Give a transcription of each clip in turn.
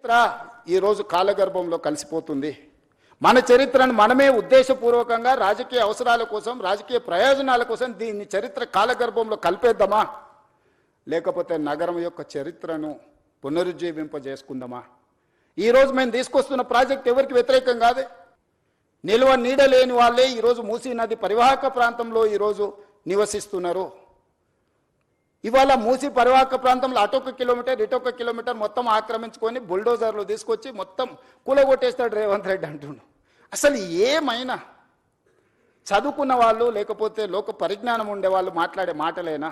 చరిత్ర ఈరోజు కాలగర్భంలో కలిసిపోతుంది. మన చరిత్రను మనమే ఉద్దేశపూర్వకంగా రాజకీయ అవసరాల కోసం, రాజకీయ ప్రయోజనాల కోసం దీన్ని చరిత్ర కాలగర్భంలో కలిపేద్దామా, లేకపోతే నగరం యొక్క చరిత్రను పునరుజ్జీవింపజేసుకుందామా? ఈరోజు మేము తీసుకొస్తున్న ప్రాజెక్ట్ ఎవరికి వ్యతిరేకం కాదే. నిల్వ నీడలేని వాళ్ళే ఈరోజు మూసీ నది పరివాహక ప్రాంతంలో ఈరోజు నివసిస్తున్నారు. ఇవాళ మూసీ పరివాహక ప్రాంతంలో అటొక కిలోమీటర్ ఇటొక కిలోమీటర్ మొత్తం ఆక్రమించుకొని బుల్డోజర్లు తీసుకొచ్చి మొత్తం కూలగొట్టేస్తాడు రేవంత్ రెడ్డి అంటుండు. అసలు ఏమైనా చదువుకున్న వాళ్ళు లేకపోతే లోక పరిజ్ఞానం ఉండే వాళ్ళు మాట్లాడే మాటలేనా?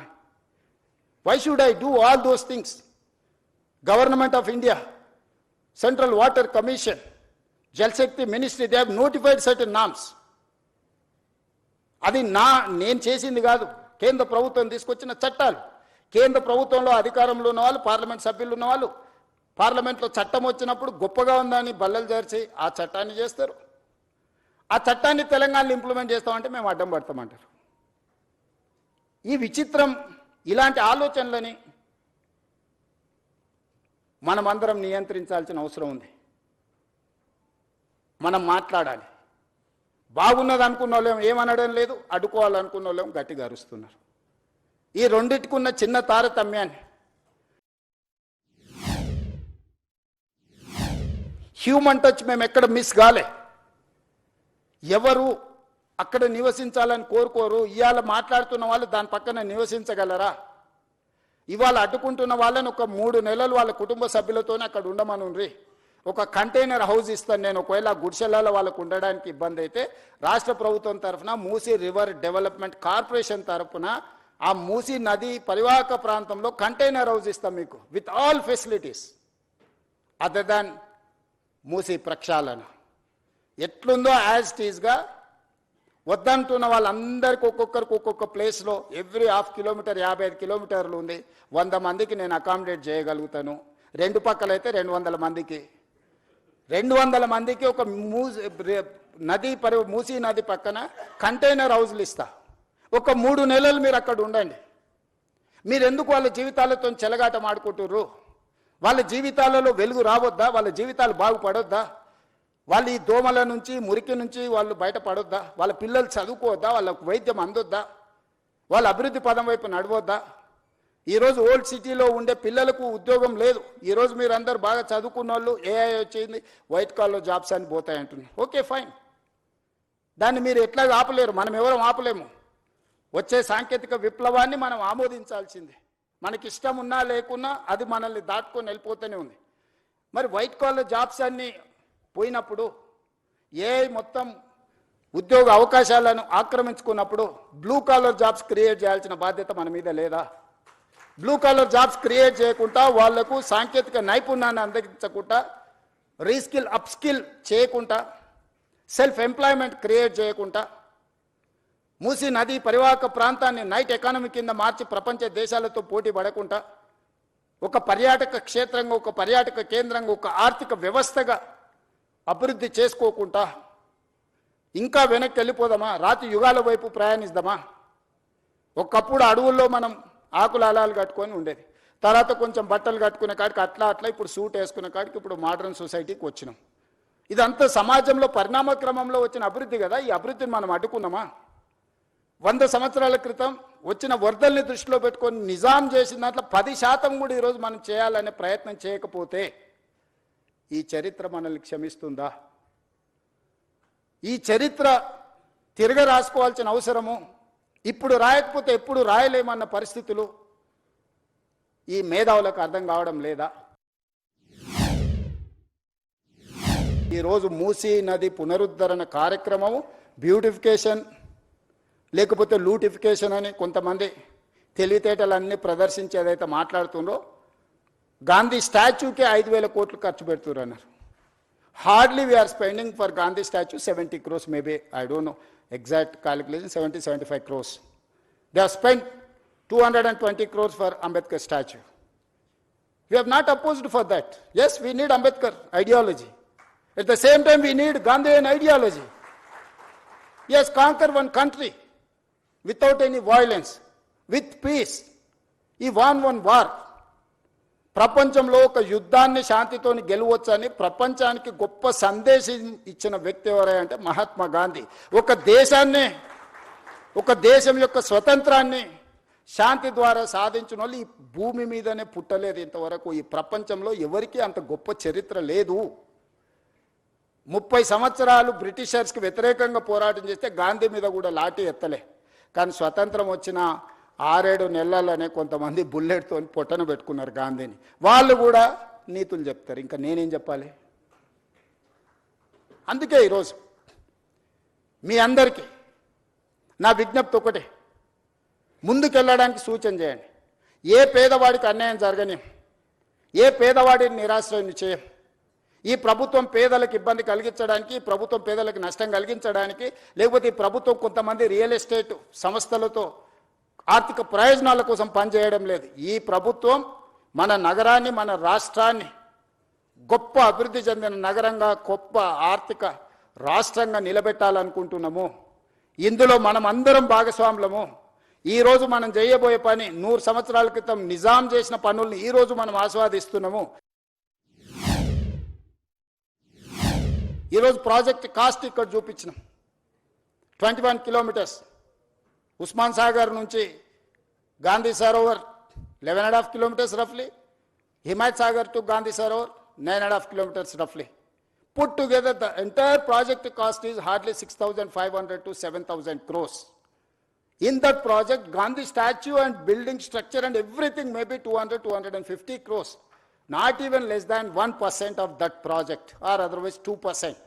Why should I do all those things? Government of India, central water commission, Jalshakti ministry, they have notified certain norms. అది నేను చేసింది కాదు, కేంద్ర ప్రభుత్వం తీసుకొచ్చిన చట్టాలు. కేంద్ర ప్రభుత్వంలో అధికారంలో ఉన్న వాళ్ళు, పార్లమెంట్ సభ్యులు ఉన్న వాళ్ళు పార్లమెంట్లో చట్టం వచ్చినప్పుడు గొప్పగా ఉందని బల్లలు జరిచి ఆ చట్టాన్ని చేస్తారు. ఆ చట్టాన్ని తెలంగాణలో ఇంప్లిమెంట్ చేస్తామంటే మేము అడ్డం పడతామంటారు. ఈ విచిత్రం, ఇలాంటి ఆలోచనలని మనమందరం నియంత్రించాల్సిన అవసరం ఉంది. మనం మాట్లాడాలి. బాగున్నది అనుకున్న వాళ్ళేం ఏమనడం లేదు, అడ్డుకోవాలనుకున్న వాళ్ళేం గట్టిగా అరుస్తున్నారు. ఈ రెండింటికున్న చిన్న తారతమ్యాన్ని, హ్యూమన్ టచ్ మేము ఎక్కడ మిస్ కాలే. ఎవరు అక్కడ నివసించాలని కోరుకోరు. ఇవాళ మాట్లాడుతున్న వాళ్ళు దాని పక్కన నివసించగలరా? ఇవాళ అడ్డుకుంటున్న వాళ్ళని ఒక 3 నెలలు వాళ్ళ కుటుంబ సభ్యులతోనే అక్కడ ఉండమనుండ్రి. ఒక కంటైనర్ హౌస్ ఇస్తాను నేను. ఒకవేళ గుడిసెలలో వాళ్ళకు ఉండడానికి ఇబ్బంది అయితే రాష్ట్ర ప్రభుత్వం తరఫున మూసీ రివర్ డెవలప్మెంట్ కార్పొరేషన్ తరఫున ఆ మూసీ నది పరివాహక ప్రాంతంలో కంటైనర్ హౌస్ ఇస్తాం మీకు, with all facilities other than Musi ప్రక్షాళన. ఎట్లుందో యాజ్ ఇట్ ఈస్గా వద్దంటున్న వాళ్ళందరికీ ఒక్కొక్కరికి ఒక్కొక్క ప్లేస్లో ఎవ్రీ 1/2 కిలోమీటర్ 55 కిలోమీటర్లు ఉంది. 100 మందికి నేను అకామిడేట్ చేయగలుగుతాను. 2 పక్కలైతే 200 మందికి, 200 మందికి ఒక మూసీ నది పక్కన కంటైనర్ హౌస్లు ఇస్తా. ఒక 3 నెలలు మీరు అక్కడ ఉండండి. మీరు ఎందుకు వాళ్ళ జీవితాలతో చెలగాట మాడుకుంటుర్రు? వాళ్ళ జీవితాలలో వెలుగు రావద్దా? వాళ్ళ జీవితాలు బాగుపడొద్దా? వాళ్ళు ఈ దోమల నుంచి, మురికి నుంచి వాళ్ళు బయటపడొద్దా? వాళ్ళ పిల్లలు చదువుకోవద్దా? వాళ్ళకు వైద్యం అందొద్దా? వాళ్ళ అభివృద్ధి పదం వైపు నడవద్దా? ఈరోజు ఓల్డ్ సిటీలో ఉండే పిల్లలకు ఉద్యోగం లేదు. ఈరోజు మీరు అందరు బాగా చదువుకున్న వాళ్ళు, ఏఐ వచ్చింది, వైట్ కాలర్ జాబ్స్ అని పోతాయి అంటున్నారు. Okay, fine. దాన్ని మీరు ఎట్లా ఆపలేరు, మనం ఎవరం ఆపలేము. వచ్చే సాంకేతిక విప్లవాన్ని మనం ఆమోదించాల్సిందే. మనకి ఇష్టం ఉన్నా లేకున్నా అది మనల్ని దాటుకొని వెళ్ళిపోతూనే ఉంది. మరి వైట్ కాలర్ జాబ్స్ అన్నీ పోయినప్పుడు, ఏఐ మొత్తం ఉద్యోగ అవకాశాలను ఆక్రమించుకున్నప్పుడు బ్లూ కాలర్ జాబ్స్ క్రియేట్ చేయాల్సిన బాధ్యత మన మీద లేదా? బ్లూ కాలర్ జాబ్స్ క్రియేట్ చేయకుండా, వాళ్లకు సాంకేతిక నైపుణ్యాన్ని అందించకుండా, రీస్కిల్ అప్స్కిల్ చేయకుండా, సెల్ఫ్ ఎంప్లాయ్మెంట్ క్రియేట్ చేయకుండా, మూసీ నది పరివాహక ప్రాంతాన్ని నైట్ ఎకానమీ కింద మార్చి ప్రపంచ దేశాలతో పోటీ పడకుండా, ఒక పర్యాటక క్షేత్రంగా, ఒక పర్యాటక కేంద్రంగా, ఒక ఆర్థిక వ్యవస్థగా అభివృద్ధి చేసుకోకుండా ఇంకా వెనక్కి వెళ్ళిపోదామా? రాతి యుగాల వైపు ప్రయాణిద్దామా? ఒకప్పుడు అడవుల్లో మనం ఆకుల అలాలు కట్టుకొని ఉండేది. తర్వాత కొంచెం బట్టలు కట్టుకునే కాడికి అట్లా ఇప్పుడు సూట్ వేసుకునే కాడికి ఇప్పుడు మోడర్న్ సొసైటీకి వచ్చినాం. ఇదంతా సమాజంలో పరిణామ క్రమంలో వచ్చిన అభివృద్ధి కదా. ఈ అభివృద్ధిని మనం అడ్డుకున్నామా? 100 సంవత్సరాల క్రితం వచ్చిన వరదల్ని దృష్టిలో పెట్టుకొని నిజాం చేసిన దాంట్లో 10% కూడా ఈరోజు మనం చేయాలనే ప్రయత్నం చేయకపోతే ఈ చరిత్ర మనల్ని క్షమిస్తుందా? ఈ చరిత్ర తిరగ రాసుకోవాల్సిన అవసరము, ఇప్పుడు రాయకపోతే ఎప్పుడు రాయలేమన్న పరిస్థితులు ఈ మేధావులకు అర్థం కావడం లేదా? ఈరోజు మూసీ నది పునరుద్ధరణ కార్యక్రమము బ్యూటిఫికేషన్ లేకపోతే లూటిఫికేషన్ అని కొంతమంది తెలివితేటలన్నీ ప్రదర్శించి ఏదైతే మాట్లాడుతుందో, గాంధీ స్టాచ్యూకే 5,000 కోట్లు ఖర్చు పెడుతున్నారు అన్నారు. Hardly we are spending for Gandhi statue 70 crores, maybe I don't know exact calculation, 70-75 crores. They have spent 220 crores for Ambedkar statue. We have not opposed for that. Yes, we need Ambedkar ideology. At the same time, we need Gandhian ideology. Yes, conquer one country without any violence, with peace. He won one war. ప్రపంచంలో ఒక యుద్ధాన్ని శాంతితోని గెలవచ్చని ప్రపంచానికి గొప్ప సందేశం ఇచ్చిన వ్యక్తి ఎవరంటే మహాత్మా గాంధీ. ఒక దేశం యొక్క స్వతంత్రాన్ని శాంతి ద్వారా సాధించిన వాళ్ళు ఈ భూమి మీదనే పుట్టలేదు ఇంతవరకు. ఈ ప్రపంచంలో ఎవరికీ అంత గొప్ప చరిత్ర లేదు. 30 సంవత్సరాలు బ్రిటిషర్స్కి వ్యతిరేకంగా పోరాటం చేస్తే గాంధీ మీద కూడా లాఠీ ఎత్తలే. కానీ స్వతంత్రం వచ్చిన 6-7 నెలలనే కొంతమంది బుల్లెట్తో పొట్టన పెట్టుకున్నారు గాంధీని. వాళ్ళు కూడా నీతులు చెప్తారు, ఇంకా నేనేం చెప్పాలి? అందుకే ఈరోజు మీ అందరికీ నా విజ్ఞప్తి ఒకటే, ముందుకెళ్ళడానికి సూచన చేయండి. ఏ పేదవాడికి అన్యాయం జరగని, ఏ పేదవాడిని నిరాశ్రయం చేయం. ఈ ప్రభుత్వం పేదలకు ఇబ్బంది కలిగించడానికి, ఈ ప్రభుత్వం పేదలకు నష్టం కలిగించడానికి, లేకపోతే ఈ ప్రభుత్వం కొంతమంది రియల్ ఎస్టేట్ సంస్థలతో ఆర్థిక ప్రయోజనాల కోసం పనిచేయడం లేదు. ఈ ప్రభుత్వం మన నగరాన్ని, మన రాష్ట్రాన్ని గొప్ప అభివృద్ధి చెందిన నగరంగా, గొప్ప ఆర్థిక రాష్ట్రంగా నిలబెట్టాలనుకుంటున్నాము. ఇందులో మనం అందరం భాగస్వాములము. ఈరోజు మనం చేయబోయే పని 100 సంవత్సరాల క్రితం నిజాం చేసిన పనుల్ని ఈరోజు మనం ఆస్వాదిస్తున్నాము. ఈరోజు ప్రాజెక్ట్ కాస్ట్ ఇక్కడ చూపించినాం. 21 కిలోమీటర్స్ ఉస్మాన్ సాగర్ నుంచి Gandhi Sarovar 11.5 kilometers roughly, Himayat Sagar to Gandhi Sarovar 9.5 kilometers roughly. Put together the entire project cost is hardly 6,500 to 7,000 crores. In that project, Gandhi statue and building structure and everything may be 200-250 crores. Not even less than 1% of that project, or otherwise 2%.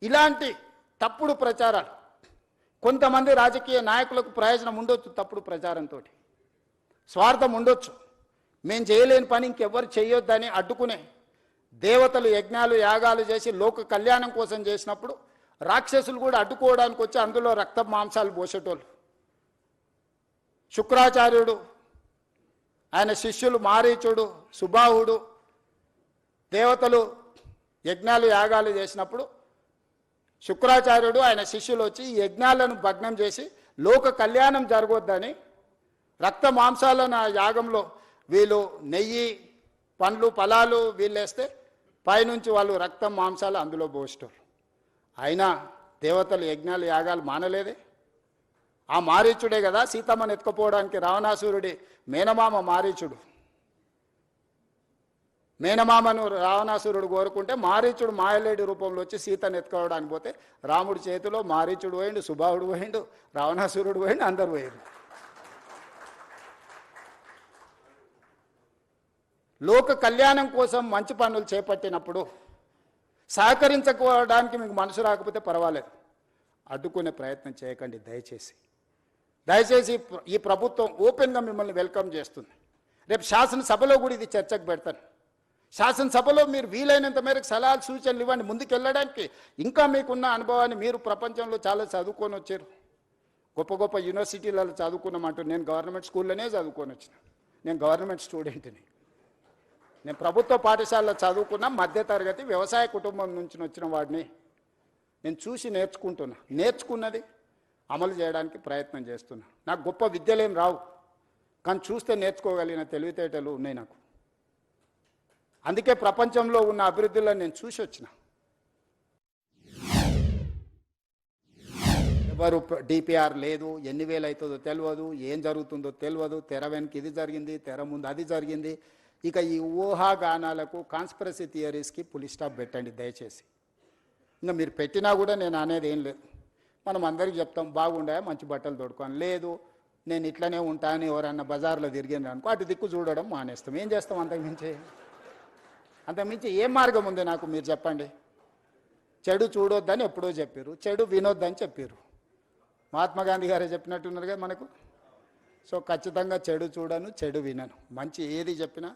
ఇలాంటి తప్పుడు ప్రచారాలు, కొంతమంది రాజకీయ నాయకులకు ప్రయోజనం ఉండొచ్చు, తప్పుడు ప్రచారంతో స్వార్థం ఉండొచ్చు. మేము చేయలేని పని ఇంకెవ్వరు చేయొద్దని అడ్డుకునే దేవతలు యజ్ఞాలు యాగాలు చేసి లోక కళ్యాణం కోసం చేసినప్పుడు రాక్షసులు కూడా అడ్డుకోవడానికి వచ్చి అందులో రక్త మాంసాలు పోసేటోళ్ళు. శుక్రాచార్యుడు, ఆయన శిష్యులు మారీచుడు, సుబాహుడు దేవతలు యజ్ఞాలు యాగాలు చేసినప్పుడు శుక్రాచార్యుడు ఆయన శిష్యులు వచ్చి ఈ యజ్ఞాలను భగ్నం చేసి లోక కళ్యాణం జరగొద్దని రక్త మాంసాలను ఆ యాగంలో వీళ్ళు నెయ్యి పండ్లు ఫలాలు వీళ్ళేస్తే పైనుంచి వాళ్ళు రక్తం మాంసాలు అందులో పోసేటోళ్ళు. అయినా దేవతలు యజ్ఞాలు యాగాలు మానలేదే. ఆ మారీచుడే కదా సీతమ్మను ఎత్తుకుపోవడానికి రావణాసురుడి మేనమామ మారీచుడు. మేనమామను రావణాసురుడు కోరుకుంటే మారీచుడు మాయలేడి రూపంలో వచ్చి సీతను ఎత్తుకోవడానికి పోతే రాముడి చేతిలో మారీచుడు పోయిండు, సుబాహుడు పోయిండు, రావణాసురుడు పోయిండు, అందరు పోయిండు. లోక కళ్యాణం కోసం మంచి పనులు చేపట్టినప్పుడు సహకరించుకోవడానికి మీకు మనసు రాకపోతే పర్వాలేదు, అడ్డుకునే ప్రయత్నం చేయకండి దయచేసి. ఈ ప్రభుత్వం ఓపెన్గా మిమ్మల్ని వెల్కమ్ చేస్తుంది. రేపు శాసనసభలో కూడా ఇది చర్చకు పెడతాను. శాసనసభలో మీరు వీలైనంత మేరకు సలహాలు సూచనలు ఇవ్వండి ముందుకెళ్ళడానికి. ఇంకా మీకున్న అనుభవాన్ని, మీరు ప్రపంచంలో చాలా చదువుకొని వచ్చారు, గొప్ప గొప్ప యూనివర్సిటీలలో చదువుకున్నామంటూ. నేను గవర్నమెంట్ స్కూల్లోనే చదువుకొని వచ్చిన, నేను గవర్నమెంట్ స్టూడెంట్ని. నేను ప్రభుత్వ పాఠశాలలో చదువుకున్న మధ్యతరగతి వ్యవసాయ కుటుంబం నుంచి వచ్చిన వాడిని. నేను చూసి నేర్చుకున్నది అమలు చేయడానికి ప్రయత్నం చేస్తున్నా. నాకు గొప్ప విద్యలేం రావు, కానీ చూస్తే నేర్చుకోగలిగిన తెలివితేటలు ఉన్నాయి నాకు. అందుకే ప్రపంచంలో ఉన్న అభివృద్ధిలో నేను చూసి వచ్చిన. ఎవరు డిపిఆర్ లేదు, ఎన్ని వేలు అవుతుందో తెలియదు, ఏం జరుగుతుందో తెలియదు, తెర వెనక ఇది జరిగింది, తెర ముందు అది జరిగింది. ఇక ఈ ఊహాగానాలకు, కాన్స్పిరసీ థియరీస్కి పులి స్టాప్ పెట్టండి దయచేసి. ఇంకా మీరు పెట్టినా కూడా నేను అనేది ఏం లేదు. మనం అందరికీ చెప్తాం బాగుండా మంచి బట్టలు తోడుకోని, లేదు నేను ఇట్లనే ఉంటాను ఎవరన్నా బజార్లో తిరిగింది అనుకో అటు దిక్కు చూడడం మానేస్తాం. ఏం చేస్తాం? అంతకుమించి ఏం మార్గం ఉంది నాకు? మీరు చెప్పండి. చెడు చూడొద్దని ఎప్పుడో చెప్పారు, చెడు వినొద్దని చెప్పారు. మహాత్మా గాంధీ గారే చెప్పినట్టున్నారు కదా మనకు. సో ఖచ్చితంగా చెడు చూడను, చెడు వినను. మంచి ఏది చెప్పినా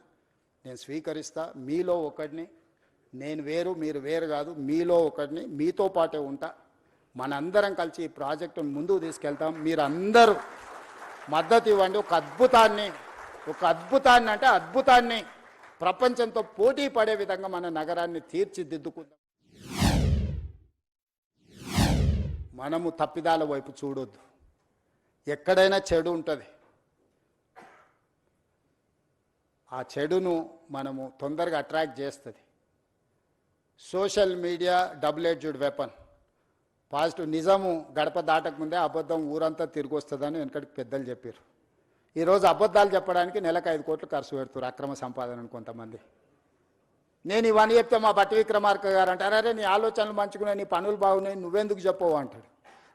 నేను స్వీకరిస్తా. మీలో ఒకడిని, నేను వేరు మీరు వేరు కాదు, మీలో ఒకడిని, మీతో పాటే ఉంటా. మనందరం కలిసి ఈ ప్రాజెక్టును ముందుకు తీసుకెళ్తాం. మీరు అందరూ మద్దతు ఇవ్వండి. ఒక అద్భుతాన్ని అంటే అద్భుతాన్ని ప్రపంచంతో పోటీ పడే విధంగా మన నగరాన్ని తీర్చిదిద్దుకుందాం. మనము తప్పిదాల వైపు చూడొద్దు. ఎక్కడైనా చెడు ఉంటుంది. ఆ చెడును మనము తొందరగా అట్రాక్ట్ చేస్తుంది. Social media double edged weapon. Positive నిజము గడప దాటకముందే అబద్ధం ఊరంతా తిరిగి వస్తుందని వెనకటికి పెద్దలు చెప్పారు. ఈరోజు అబద్ధాలు చెప్పడానికి నెలకు 5 కోట్లు ఖర్చు పెడుతున్నారు అక్రమ సంపాదనను కొంతమంది. నేను ఇవన్నీ చెప్తే మా బట్టి విక్రమార్క గారు అంటారు, అరే నీ ఆలోచనలు మంచుకున్నాయి, నీ పనులు బాగున్నాయి, నువ్వెందుకు చెప్పవు అంటాడు.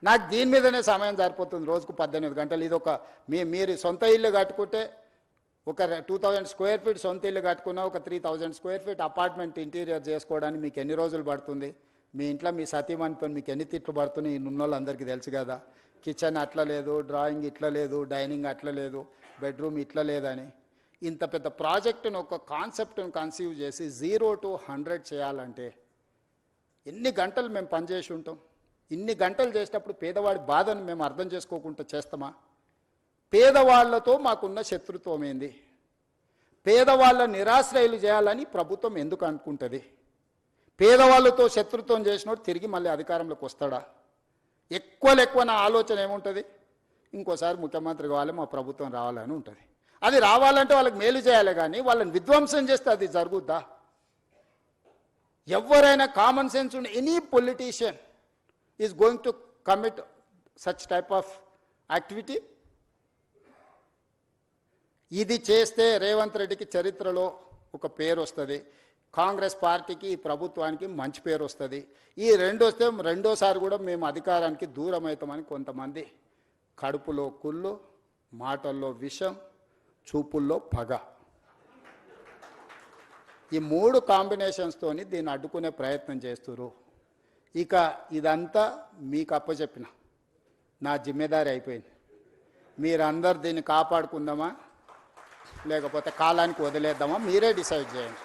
నాకు దీని మీదనే సమయం సరిపోతుంది, రోజుకు 18 గంటలు. ఇది ఒక మీరు సొంత ఇల్లు కట్టుకుంటే ఒక 2000 స్క్వేర్ ఫీట్ సొంత ఇల్లు కట్టుకున్నా ఒక 3000 స్క్వేర్ ఫీట్ అపార్ట్మెంట్ ఇంటీరియర్ చేసుకోవడానికి మీకు ఎన్ని రోజులు పడుతుంది? మీ ఇంట్లో మీ సతీమణితో మీకు ఎన్ని తిట్లు పడుతున్నాయి ఉన్నోళ్ళు అందరికీ తెలుసు కదా. కిచెన్ అట్లా లేదు, డ్రాయింగ్ ఇట్లా లేదు, డైనింగ్ అట్లా లేదు, బెడ్రూమ్ ఇట్లా లేదని. ఇంత పెద్ద ప్రాజెక్టును ఒక కాన్సెప్ట్ను కన్సీవ్ చేసి 0 to 100 చేయాలంటే ఎన్ని గంటలు మేము పనిచేసి ఉంటాం? ఇన్ని గంటలు చేసేటప్పుడు పేదవాడి బాధను మేము అర్థం చేసుకోకుండా చేస్తామా? పేదవాళ్లతో మాకున్న శత్రుత్వం ఏంది? పేదవాళ్ళ నిరాశ్రయులు చేయాలని ప్రభుత్వం ఎందుకు అనుకుంటుంది? పేదవాళ్ళతో శత్రుత్వం చేసినోడు తిరిగి మళ్ళీ అధికారంలోకి వస్తాడా? ఎక్కువ నా ఆలోచన ఏముంటుంది? ఇంకోసారి ముఖ్యమంత్రి కావాలి, మా ప్రభుత్వం రావాలని ఉంటుంది. అది రావాలంటే వాళ్ళకి మేలు చేయాలి, కానీ వాళ్ళని విధ్వంసం చేస్తే అది జరుగుద్దా? ఎవరైనా కామన్ సెన్స్ ఉన్న any politician is going to commit such type of activity. ఇది చేస్తే రేవంత్ రెడ్డికి చరిత్రలో ఒక పేరు వస్తుంది, కాంగ్రెస్ పార్టీకి ఈ ప్రభుత్వానికి మంచి పేరు వస్తుంది. ఈ వస్తే రెండోసారి కూడా మేము అధికారానికి దూరం అవుతామని కొంతమంది కడుపులో కుళ్ళు, మాటల్లో విషం, చూపుల్లో పగ, ఈ 3 కాంబినేషన్స్తోని దీన్ని అడ్డుకునే ప్రయత్నం చేస్తున్నారు. ఇక ఇదంతా మీకు అప్పచెప్పిన నా జిమ్మెదారి అయిపోయింది. మీరందరు దీన్ని కాపాడుకుందామా లేకపోతే కాలానికి వదిలేద్దామా మీరే డిసైడ్ చేయండి.